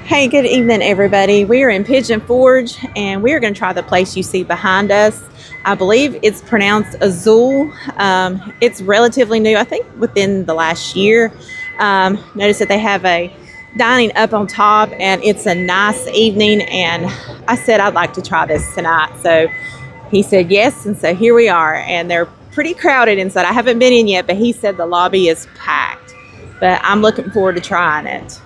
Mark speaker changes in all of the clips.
Speaker 1: Hey, good evening, everybody. We are in Pigeon Forge, and we are going to try the place you see behind us. I believe it's pronounced Azul. It's relatively new, I think within the last year. Notice that they have a dining up on top, and it's a nice evening, and I said I'd like to try this tonight. So he said yes, and so here we are, and they're pretty crowded inside. I haven't been in yet, but he said the lobby is packed. But I'm looking forward to trying it.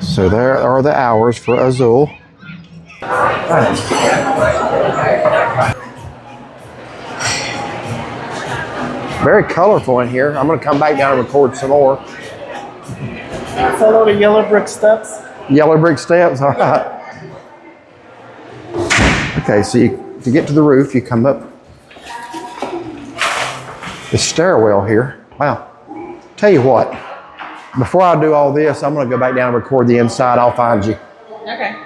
Speaker 2: So there are the hours for Azul. Very colorful in here. I'm going to come back down and record some more.
Speaker 3: Follow the yellow brick steps.
Speaker 2: Yellow brick steps, all right. Okay, so to get to the roof, you come up the stairwell here. Wow. Tell you what. Before I do all this, I'm going to go back down and record the inside. I'll find you.
Speaker 1: Okay.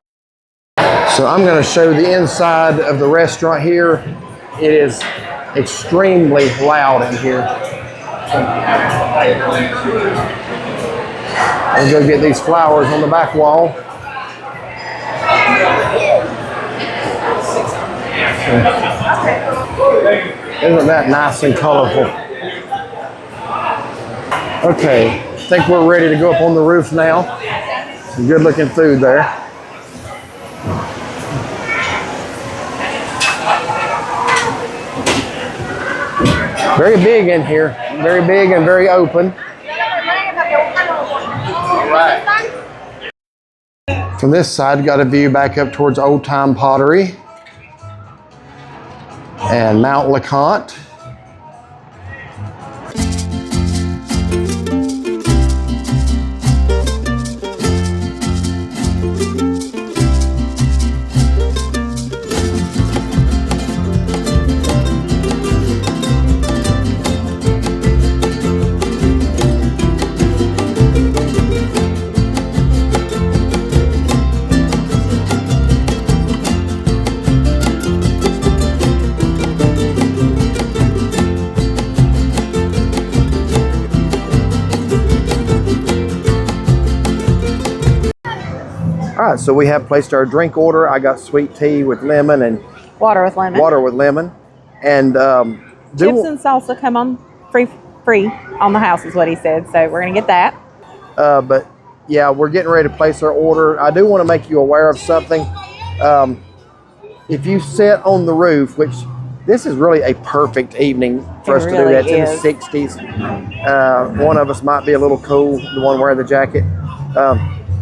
Speaker 2: So I'm going to show the inside of the restaurant here. It is extremely loud in here. I'll go get these flowers on the back wall. Isn't that nice and colorful? Okay. I think we're ready to go up on the roof now. Some good looking food there. Very big in here. Very big and very open. From this side, got a view back up towards Old Time Pottery and Mount LeConte. All right, so we have placed our drink order. I got sweet tea with lemon and
Speaker 1: Water with lemon.
Speaker 2: Water with lemon, and
Speaker 1: chips and salsa come on free on the house is what he said. So we're gonna get that.
Speaker 2: But yeah, we're getting ready to place our order. I do want to make you aware of something. If you sit on the roof, which this is really a perfect evening for us to do that. It's in the 60s. One of us might be a little cool, the one wearing the jacket,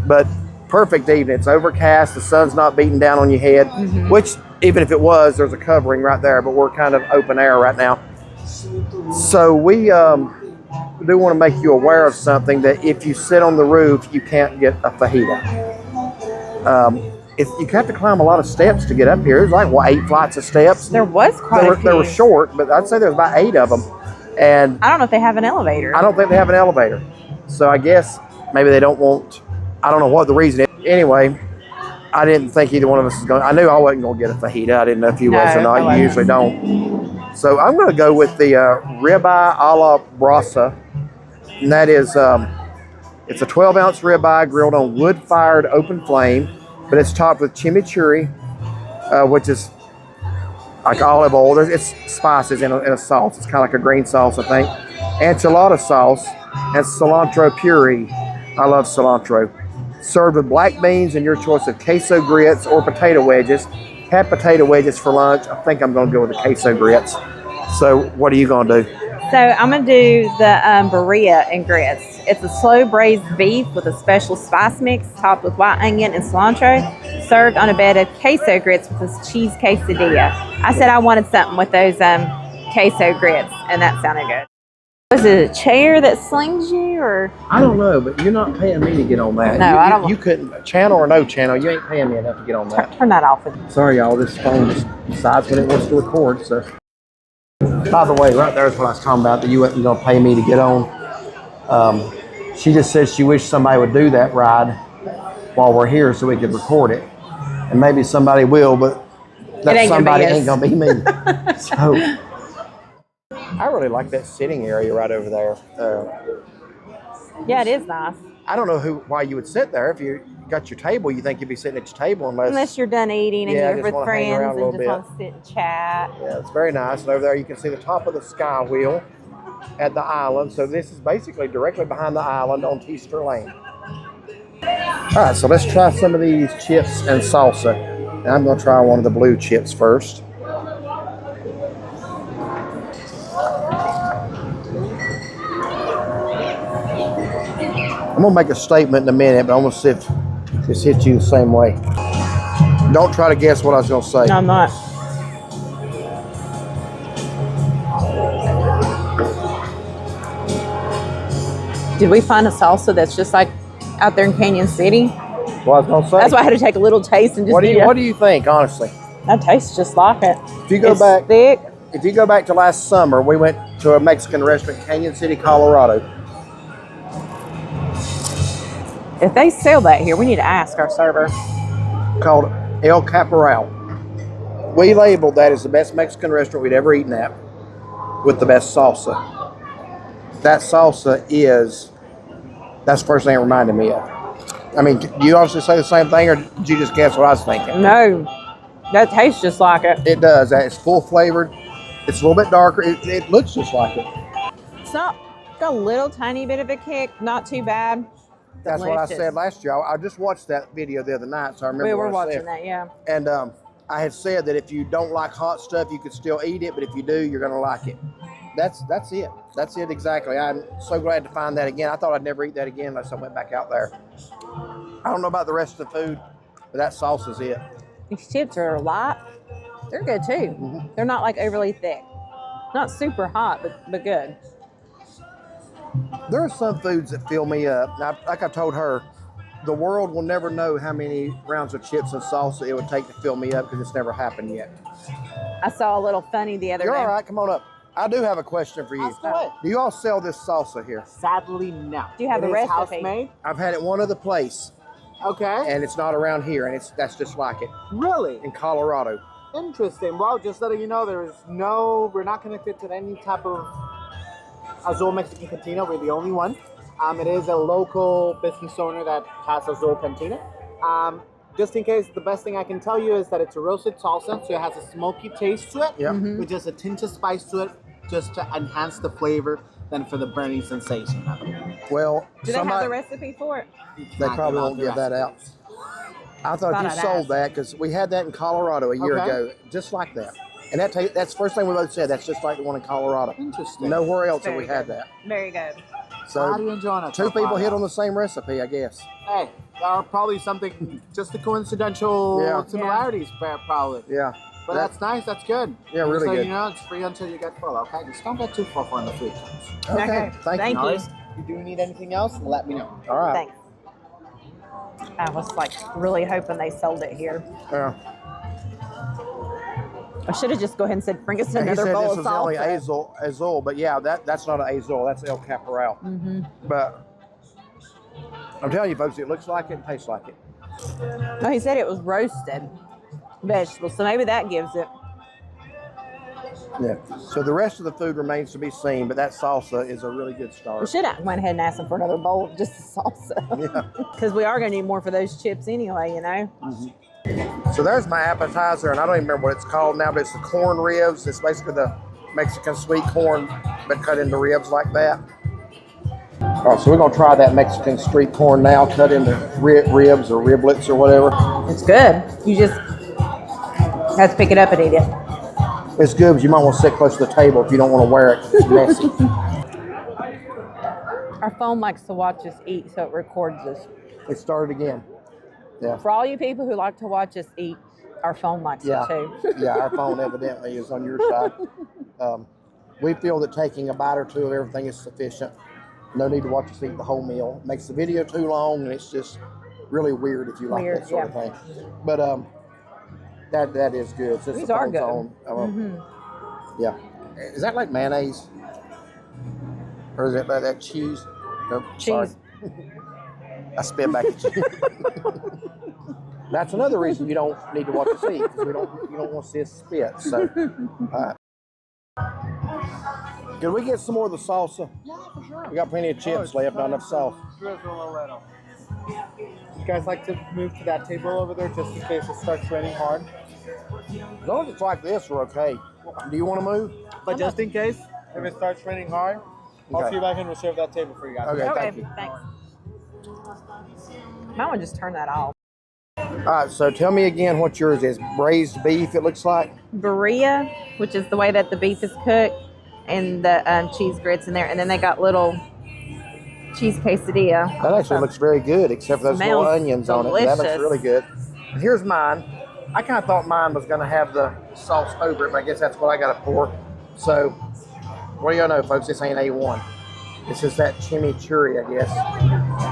Speaker 2: but perfect evening. It's overcast. The sun's not beating down on your head, which even if it was, there's a covering right there, but we're kind of open air right now. So we do want to make you aware of something, that if you sit on the roof, you can't get a fajita. You have to climb a lot of steps to get up here. There's like 8 flights of steps.
Speaker 1: There was quite a few.
Speaker 2: They were short, but I'd say there's about 8 of them. And
Speaker 1: I don't know if they have an elevator.
Speaker 2: I don't think they have an elevator. So I guess maybe they don't want, I don't know what the reason is. Anyway, I didn't think either one of us was going. I knew I wasn't going to get a fajita. I didn't know if you was or not. You usually don't. So I'm going to go with the ribeye a la brasa. And that is, it's a 12-ounce ribeye grilled on wood-fired open flame, but it's topped with chimichurri, which is like olive oil. It's spices in a sauce. It's kind of like a green sauce, I think. Enchilada sauce and cilantro puree. I love cilantro. Served with black beans and your choice of queso grits or potato wedges. Had potato wedges for lunch. I think I'm going to go with the queso grits. So what are you gonna do?
Speaker 1: So I'm gonna do the burrilla and grits. It's a slow braised beef with a special spice mix topped with white onion and cilantro, served on a bed of queso grits with this cheese quesadilla. I said I wanted something with those queso grits, and that sounded good. Was it a chair that slings you, or?
Speaker 2: I don't know, but you're not paying me to get on that.
Speaker 1: No, I don't.
Speaker 2: You couldn't, channel or no channel, you ain't paying me enough to get on that.
Speaker 1: Turn that off.
Speaker 2: Sorry, y'all, this phone just decides when it wants to record, so. By the way, right there is what I was talking about, that you wasn't going to pay me to get on. She just said she wished somebody would do that ride while we're here so we could record it. And maybe somebody will, but that somebody ain't going to be me. So, I really like that sitting area right over there.
Speaker 1: Yeah, it is nice.
Speaker 2: I don't know why you would sit there. If you got your table, you think you'd be sitting at your table unless
Speaker 1: you're done eating and you're with friends and just want to sit and chat.
Speaker 2: Yeah, it's very nice. And over there you can see the top of the sky wheel at the island. So this is basically directly behind the island on Teaster Lane. All right, so let's try some of these chips and salsa. And I'm going to try one of the blue chips first. I'm going to make a statement in a minute, but I'm going to see if this hits you the same way. Don't try to guess what I was going to say.
Speaker 1: No, I'm not. Did we find a salsa that's just like out there in Canyon City?
Speaker 2: What I was going to say.
Speaker 1: That's why I had to take a little taste and just
Speaker 2: what do you think, honestly?
Speaker 1: That tastes just like it.
Speaker 2: If you go back,
Speaker 1: thick.
Speaker 2: If you go back to last summer, we went to a Mexican restaurant in Canyon City, Colorado.
Speaker 1: If they sell that here, we need to ask our server.
Speaker 2: Called El Caporal. We labeled that as the best Mexican restaurant we'd ever eaten at with the best salsa. That salsa that's the first thing it reminded me of. I mean, do you obviously say the same thing, or did you just guess what I was thinking?
Speaker 1: No, that tastes just like it.
Speaker 2: It does. It's full flavored. It's a little bit darker. It looks just like it.
Speaker 1: It's got a little tiny bit of a kick, not too bad.
Speaker 2: That's what I said last year. I just watched that video the other night, so I remember.
Speaker 1: We were watching that, yeah.
Speaker 2: And I had said that if you don't like hot stuff, you could still eat it, but if you do, you're going to like it. That's it. That's it exactly. I'm so glad to find that again. I thought I'd never eat that again unless I went back out there. I don't know about the rest of the food, but that sauce is it.
Speaker 1: These chips are light. They're good too. Mm-hmm. They're not like overly thick. Not super hot, but good.
Speaker 2: There are some foods that fill me up. Now, like I told her, the world will never know how many rounds of chips and salsa it would take to fill me up because it's never happened yet.
Speaker 1: I saw a little funny the other day.
Speaker 2: You're all right. Come on up. I do have a question for you. Do you all sell this salsa here?
Speaker 3: Sadly, no.
Speaker 1: Do you have a recipe?
Speaker 3: House-made?
Speaker 2: I've had it one other place.
Speaker 3: Okay.
Speaker 2: And it's not around here, and that's just like it.
Speaker 3: Really?
Speaker 2: In Colorado.
Speaker 3: Interesting. Well, just letting you know, we're not connected to any type of Azul Mexican Cantina. We're the only one. It is a local business owner that has Azul Cantina. Just in case, the best thing I can tell you is that it's a roasted salsa, so it has a smoky taste to it, with just a tinge of spice to it, just to enhance the flavor than for the burning sensation.
Speaker 2: Well,
Speaker 1: do they have the recipe for it?
Speaker 2: They probably won't give that out. I thought you sold that because we had that in Colorado a year ago, just like that. And that's the first thing we both said. That's just like the one in Colorado.
Speaker 3: Interesting.
Speaker 2: Nowhere else have we had that.
Speaker 1: Very good.
Speaker 2: So
Speaker 3: how do you enjoy it?
Speaker 2: Two people hit on the same recipe, I guess.
Speaker 3: Hey, probably something, just the coincidental similarities, probably.
Speaker 2: Yeah.
Speaker 3: But that's nice. That's good.
Speaker 2: Yeah, really good.
Speaker 3: So, you know, it's free until you get full. Okay, just don't get too full when the food comes.
Speaker 2: Okay. Thank you.
Speaker 3: If you do need anything else, let me know.
Speaker 2: All right.
Speaker 1: Thanks. I was like really hoping they sold it here.
Speaker 2: Yeah.
Speaker 1: I should have just go ahead and said, bring us another
Speaker 2: bowl of salsa.
Speaker 1: He said
Speaker 2: this was only Azul, but yeah, that's not an Azul. That's El Caporal.
Speaker 1: Mm-hmm.
Speaker 2: But I'm telling you, folks, it looks like it and tastes like it.
Speaker 1: No, he said it was roasted vegetables, so maybe that gives it.
Speaker 2: Yeah. So the rest of the food remains to be seen, but that salsa is a really good start.
Speaker 1: We should have went ahead and asked him for another bowl of just the salsa.
Speaker 2: Yeah.
Speaker 1: Because we are going to need more for those chips anyway, you know?
Speaker 2: Mm-hmm. So there's my appetizer, and I don't even remember what it's called now, but it's the corn ribs. It's basically the Mexican sweet corn, but cut into ribs like that. All right, so we're going to try that Mexican street corn now, cut into ribs or riblets or whatever.
Speaker 1: It's good. You just have to pick it up and eat it.
Speaker 2: It's good, but you might want to sit close to the table if you don't want to wear it. It's messy.
Speaker 1: Our phone likes to watch us eat, so it records us.
Speaker 2: It started again. Yeah.
Speaker 1: For all you people who like to watch us eat, our phone likes it too.
Speaker 2: Yeah, our phone evidently is on your side. We feel that taking a bite or two of everything is sufficient. No need to watch us eat the whole meal. It makes the video too long, and it's just really weird if you like that sort of thing. But that is good. Since
Speaker 1: These
Speaker 2: the
Speaker 1: are
Speaker 2: phone's
Speaker 1: good.
Speaker 2: on, yeah. Is that like mayonnaise? Or is it like that cheese? Nope,
Speaker 1: Cheese.
Speaker 2: Sorry. I spit back at you. That's another reason you don't need to watch us eat, because you don't want to see us spit. So, can we get some more of the salsa?
Speaker 3: Yeah, for sure.
Speaker 2: We got plenty of chips left, not enough sauce.
Speaker 3: You guys like to move to that table over there just in case it starts raining hard?
Speaker 2: As long as it's like this, we're okay. Do you want to move?
Speaker 3: But just in case, if it starts raining hard, I'll see if I can reserve that table for you guys.
Speaker 2: Okay, thank you.
Speaker 1: Thanks. Might want to just turn that off.
Speaker 2: All right, so tell me again what yours is. Braised beef, it looks like.
Speaker 1: Birria, which is the way that the beef is cooked, and the cheese grits in there. And then they got little cheese quesadilla.
Speaker 2: That actually looks very good, except for those little onions on it. That looks really good. And here's mine. I kind of thought mine was going to have the sauce over it, but I guess that's what I got to pour. So, what do y'all know, folks? This ain't A1. This is that chimichurri, I guess.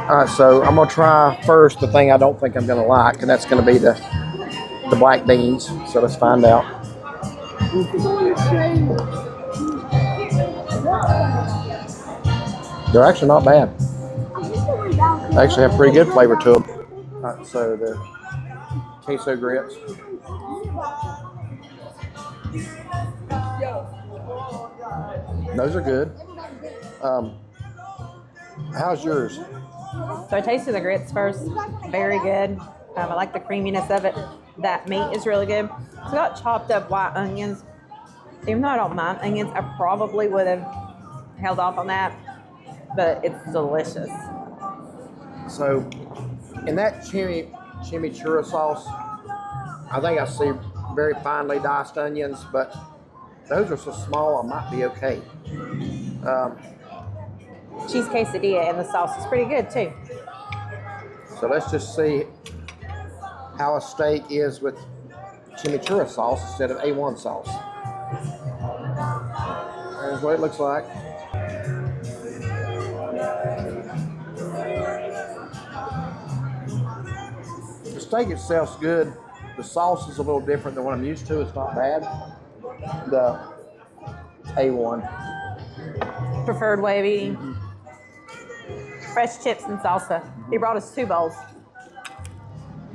Speaker 2: All right, so I'm going to try first the thing I don't think I'm going to like, and that's going to be the black beans. So let's find out. They're actually not bad. They actually have pretty good flavor to them. All right, so the queso grits. Those are good. How's yours?
Speaker 1: So I tasted the grits first. Very good. I like the creaminess of it. That meat is really good. It's got chopped up white onions. Even though I don't mind onions, I probably would have held off on that. But it's delicious.
Speaker 2: So, in that chimichurri sauce, I think I see very finely diced onions, but those are so small I might be okay.
Speaker 1: Cheese quesadilla and the sauce is pretty good too.
Speaker 2: So let's just see how a steak is with chimichurri sauce instead of A1 sauce. There's what it looks like. The steak itself's good. The sauce is a little different than what I'm used to. It's not bad. The A1.
Speaker 1: Preferred way of eating. Fresh chips and salsa. He brought us 2 bowls.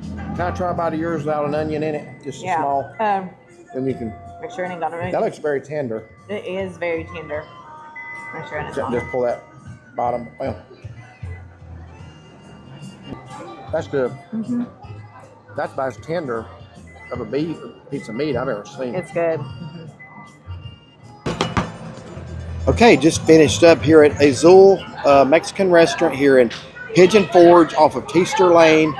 Speaker 2: Can I try a bite of yours without an onion in it? Just small. And you can.
Speaker 1: Make sure it ain't got no onion.
Speaker 2: That looks very tender.
Speaker 1: It is very tender. Make sure it's
Speaker 2: Just pull that bottom. Well, that's good. Mm-hmm. That's about as tender of a piece of meat I've ever seen.
Speaker 1: It's good.
Speaker 2: Okay, just finished up here at Azul Mexican Restaurant here in Pigeon Forge off of Teaster Lane.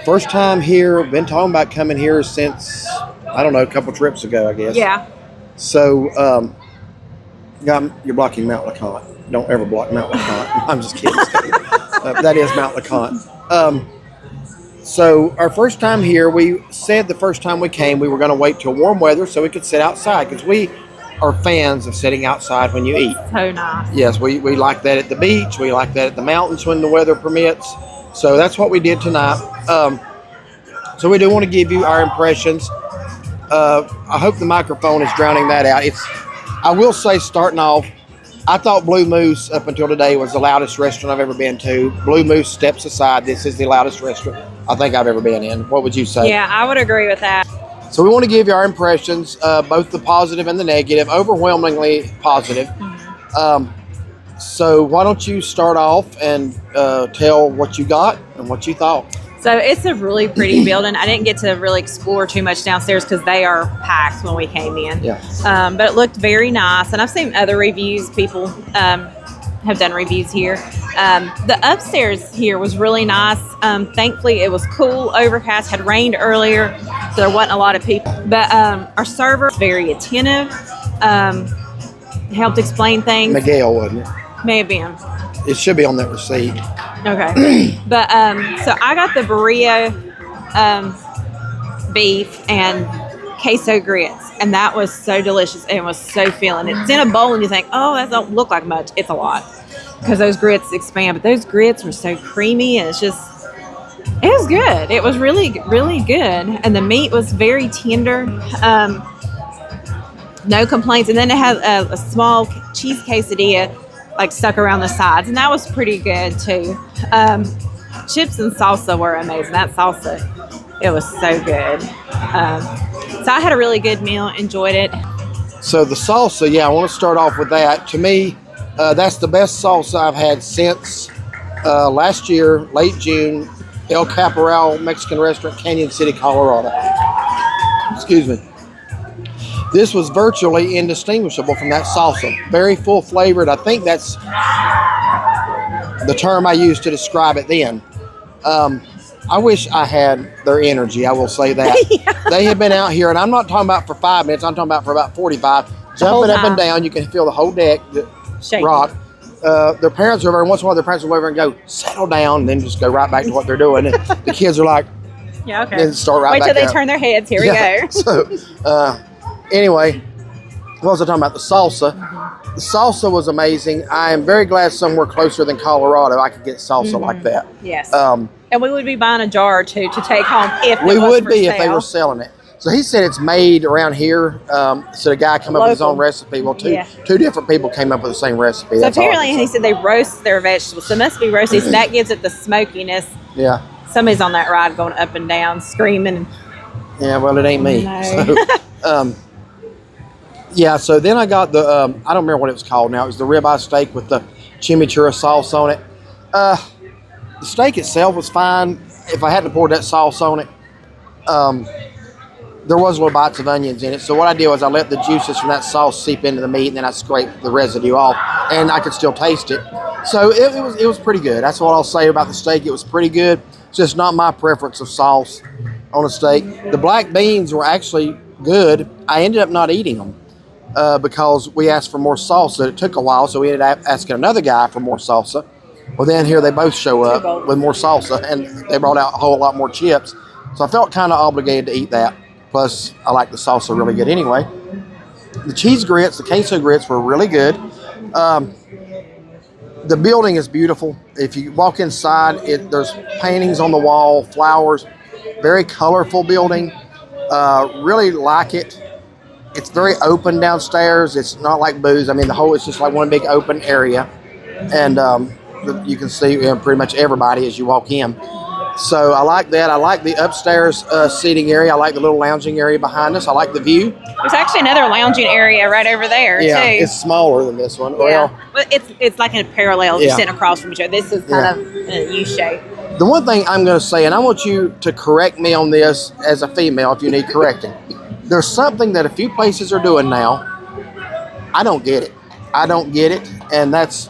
Speaker 2: First time here. Been talking about coming here since, I don't know, a couple trips ago, I guess.
Speaker 1: Yeah.
Speaker 2: So, you're blocking Mount LeConte. Don't ever block Mount LeConte. I'm just kidding. That is Mount LeConte. So our first time here, we said the first time we came, we were going to wait till warm weather so we could sit outside, because we are fans of sitting outside when you eat.
Speaker 1: So nice.
Speaker 2: Yes, we like that at the beach. We like that at the mountains when the weather permits. So that's what we did tonight. So we do want to give you our impressions. I hope the microphone is drowning that out. I will say, starting off, I thought Blue Moose up until today was the loudest restaurant I've ever been to. Blue Moose steps aside. This is the loudest restaurant I think I've ever been in. What would you say?
Speaker 1: Yeah, I would agree with that.
Speaker 2: So we want to give you our impressions, both the positive and the negative, overwhelmingly positive. So why don't you start off and tell what you got and what you thought?
Speaker 1: So it's a really pretty building. I didn't get to really explore too much downstairs because they are packed when we came in.
Speaker 2: Yeah.
Speaker 1: But it looked very nice. And I've seen other reviews, people have done reviews here. The upstairs here was really nice. Thankfully, it was cool, overcast, had rained earlier, so there wasn't a lot of people. But our server was very attentive, helped explain things.
Speaker 2: Miguel, wasn't it?
Speaker 1: May have been.
Speaker 2: It should be on that receipt.
Speaker 1: Okay. But so I got the burrito, beef, and queso grits, and that was so delicious and was so filling. It's in a bowl and you think, oh, that don't look like much. It's a lot because those grits expand, but those grits were so creamy, and it was good. It was really, really good, and the meat was very tender. No complaints. And then it had a small cheese quesadilla like stuck around the sides, and that was pretty good too. Chips and salsa were amazing. That salsa, it was so good. So I had a really good meal, enjoyed it.
Speaker 2: So the salsa, yeah, I want to start off with that. To me, that's the best salsa I've had since last year, late June, El Caporal Mexican Restaurant, Canyon City, Colorado. Excuse me. This was virtually indistinguishable from that salsa. Very full flavored. I think that's the term I used to describe it then. I wish I had their energy, I will say that. Yeah. They have been out here, and I'm not talking about for 5 minutes, I'm talking about for about 45. Jumping up and down, you can feel the whole deck rock. Their parents are over, and once in a while their parents will over and go, settle down, and then just go right back to what they're doing. And the kids are like,
Speaker 1: yeah, okay.
Speaker 2: Then start right
Speaker 1: Wait
Speaker 2: back
Speaker 1: till they
Speaker 2: out.
Speaker 1: turn their heads, here we go.
Speaker 2: So, anyway, what was I talking about? The salsa. The salsa was amazing. I am very glad somewhere closer than Colorado I could get salsa like that.
Speaker 1: Yes. And we would be buying a jar or two to take home if
Speaker 2: we
Speaker 1: it was
Speaker 2: would
Speaker 1: for
Speaker 2: be
Speaker 1: sale.
Speaker 2: if they were selling it. So he said it's made around here. So the guy came up with his own recipe. Well, two different people came up with the same recipe.
Speaker 1: So apparently he said they roast their vegetables. So it must be roasted. So that gives it the smokiness.
Speaker 2: Yeah.
Speaker 1: Somebody's on that ride going up and down, screaming.
Speaker 2: Yeah, well, it ain't me.
Speaker 1: No.
Speaker 2: So, yeah, so then I got the, I don't remember what it was called now. It was the ribeye steak with the chimichurri sauce on it. The steak itself was fine. If I hadn't poured that sauce on it, there was little bites of onions in it. So what I did was I let the juices from that sauce seep into the meat, and then I scraped the residue off, and I could still taste it. So it was pretty good. That's what I'll say about the steak. It was pretty good. It's just not my preference of sauce on a steak. The black beans were actually good. I ended up not eating them because we asked for more salsa. It took a while, so we ended up asking another guy for more salsa. Well, then here they both show up with more salsa, and they brought out a whole lot more chips. So I felt kind of obligated to eat that. Plus, I like the salsa really good anyway. The cheese grits, the queso grits were really good. The building is beautiful. If you walk inside, there's paintings on the wall, flowers, very colorful building. Really like it. It's very open downstairs. It's not like booze. I mean, it's just like one big open area. And you can see pretty much everybody as you walk in. So I like that. I like the upstairs seating area. I like the little lounging area behind us. I like the view.
Speaker 1: There's actually another lounging area right over there,
Speaker 2: yeah,
Speaker 1: too.
Speaker 2: It's smaller than this one.
Speaker 1: Yeah. Well, it's like in a parallel, just sitting across from each other. This is kind of in a U shape.
Speaker 2: The one thing I'm going to say, and I want you to correct me on this as a female if you need correcting. There's something that a few places are doing now. I don't get it. And that's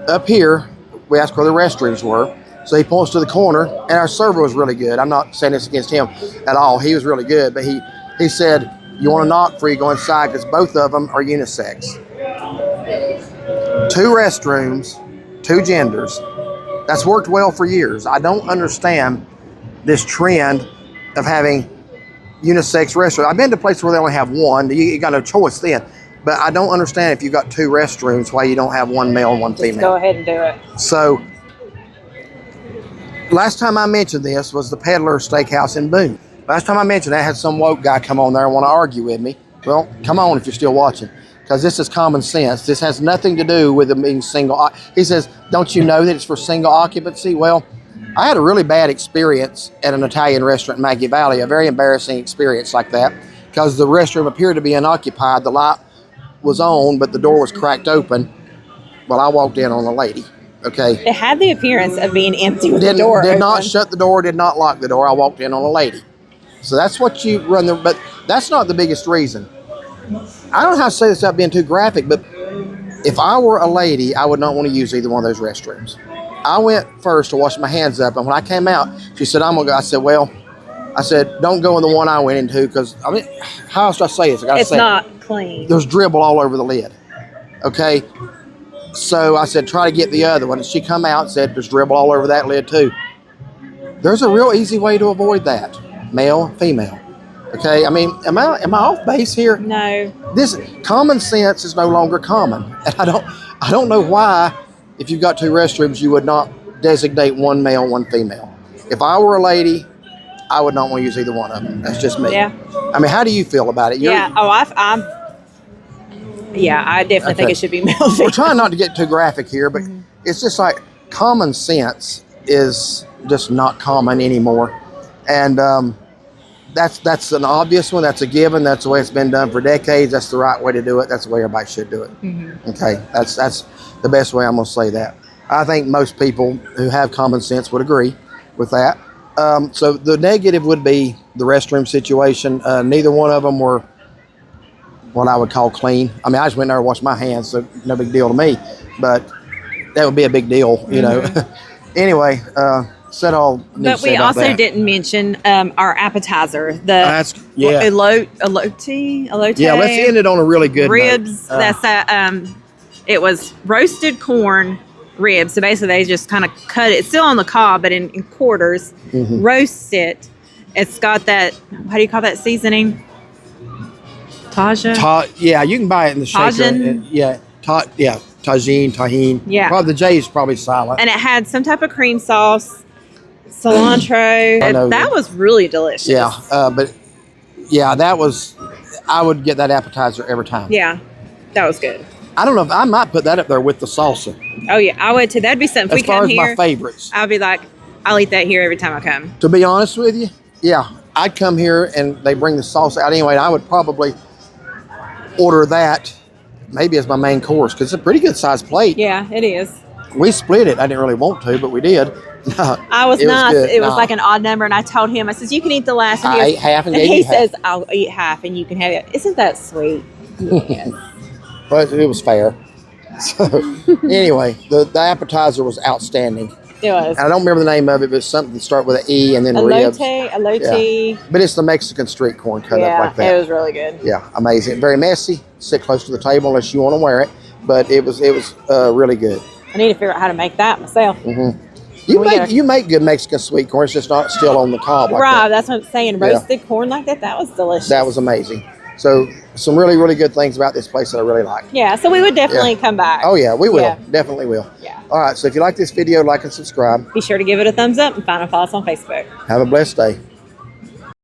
Speaker 2: up here. We asked where the restrooms were. So he points to the corner, and our server was really good. I'm not saying this against him at all. He was really good. But he said, you want to knock before you go inside because both of them are unisex. 2 restrooms, 2 genders. That's worked well for years. I don't understand this trend of having unisex restrooms. I've been to places where they only have one. You got no choice then. But I don't understand if you've got 2 restrooms why you don't have one male and one female.
Speaker 1: Just go ahead and do it.
Speaker 2: So last time I mentioned this was the Peddler Steakhouse in Boone. Last time I mentioned that, I had some woke guy come on there and want to argue with me. Well, come on if you're still watching, because this is common sense. This has nothing to do with them being single. He says, don't you know that it's for single occupancy? Well, I had a really bad experience at an Italian restaurant in Maggie Valley, a very embarrassing experience like that, because the restroom appeared to be unoccupied. The light was on, but the door was cracked open. Well, I walked in on a lady. Okay.
Speaker 1: It had the appearance of being empty with the door
Speaker 2: Did
Speaker 1: open.
Speaker 2: not shut the door, did not lock the door. I walked in on a lady. So that's what you run but that's not the biggest reason. I don't know how to say this without being too graphic, but If I were a lady, I would not want to use either one of those restrooms. I went first to wash my hands up, and when I came out, she said, I'm going to go. I said, well, don't go in the one I went into, because, I mean, how else do I say this?
Speaker 1: It's not clean.
Speaker 2: There's dribble all over the lid. Okay? So I said, try to get the other one. And she come out and said, there's dribble all over that lid too. There's a real easy way to avoid that. Male, female. Okay? I mean, am I off base here?
Speaker 1: No.
Speaker 2: This common sense is no longer common. And I don't know why, if you've got two restrooms, you would not designate one male, one female. If I were a lady, I would not want to use either one of them. That's just me.
Speaker 1: Yeah.
Speaker 2: I mean, how do you feel about it?
Speaker 1: Yeah. Oh, I definitely think it should be male.
Speaker 2: We're trying not to get too graphic here, but it's just like common sense is just not common anymore. And that's an obvious one. That's a given. That's the way it's been done for decades. That's the right way to do it. That's the way everybody should do it. Okay, that's the best way I'm going to say that. I think most people who have common sense would agree with that. So the negative would be the restroom situation. Neither one of them were what I would call clean. I mean, I just went there and washed my hands, so no big deal to me. But that would be a big deal, you know. Anyway, said all.
Speaker 1: But we also didn't mention our appetizer, the elote.
Speaker 2: Yeah, let's end it on a really good
Speaker 1: ribs.
Speaker 2: note.
Speaker 1: It was roasted corn ribs. So basically, they just kind of cut it. It's still on the cob, but in quarters. Roast it. It's got that. How do you call that seasoning? Tajin.
Speaker 2: Yeah, you can buy it in the shaker. Tajin. Yeah. Probably the J is probably silent.
Speaker 1: And it had some type of cream sauce, cilantro. That was really delicious.
Speaker 2: Yeah, but yeah, I would get that appetizer every time.
Speaker 1: Yeah, that was good.
Speaker 2: I don't know if I might put that up there with the salsa.
Speaker 1: Oh yeah, I would too. That'd be something.
Speaker 2: As far as my favorites,
Speaker 1: I'll be like, I'll eat that here every time I come.
Speaker 2: To be honest with you, yeah, I'd come here and they bring the salsa out anyway. And I would probably order that maybe as my main course because it's a pretty good sized plate.
Speaker 1: Yeah, it is.
Speaker 2: We split it. I didn't really want to, but we did.
Speaker 1: I was nice. It was like an odd number, and I told him, I said, "You can eat the last." And
Speaker 2: I ate half and
Speaker 1: he says, "I'll eat half, and you can have it." Isn't that sweet? Yes.
Speaker 2: But it was fair. So anyway, the appetizer was outstanding.
Speaker 1: It was.
Speaker 2: And I don't remember the name of it, but it's something that started with an E and then ribs.
Speaker 1: Elote.
Speaker 2: Yeah. But it's the Mexican street corn cut up like that.
Speaker 1: Yeah, it was really good.
Speaker 2: Yeah, amazing. Very messy. Sit close to the table unless you want to wear it. But it was really good.
Speaker 1: I need to figure out how to make that myself.
Speaker 2: You make good Mexican sweet corn. It's just not still on the cob like that.
Speaker 1: That's what I'm saying. Roasted corn like that, that was delicious.
Speaker 2: That was amazing. So some really, really good things about this place that I really like.
Speaker 1: Yeah, so we would definitely come back.
Speaker 2: Oh, yeah, we will. Yeah. Definitely will.
Speaker 1: Yeah.
Speaker 2: All right, so if you like this video, like and subscribe.
Speaker 1: Be sure to give it a thumbs up and find and follow us on Facebook.
Speaker 2: Have a blessed day.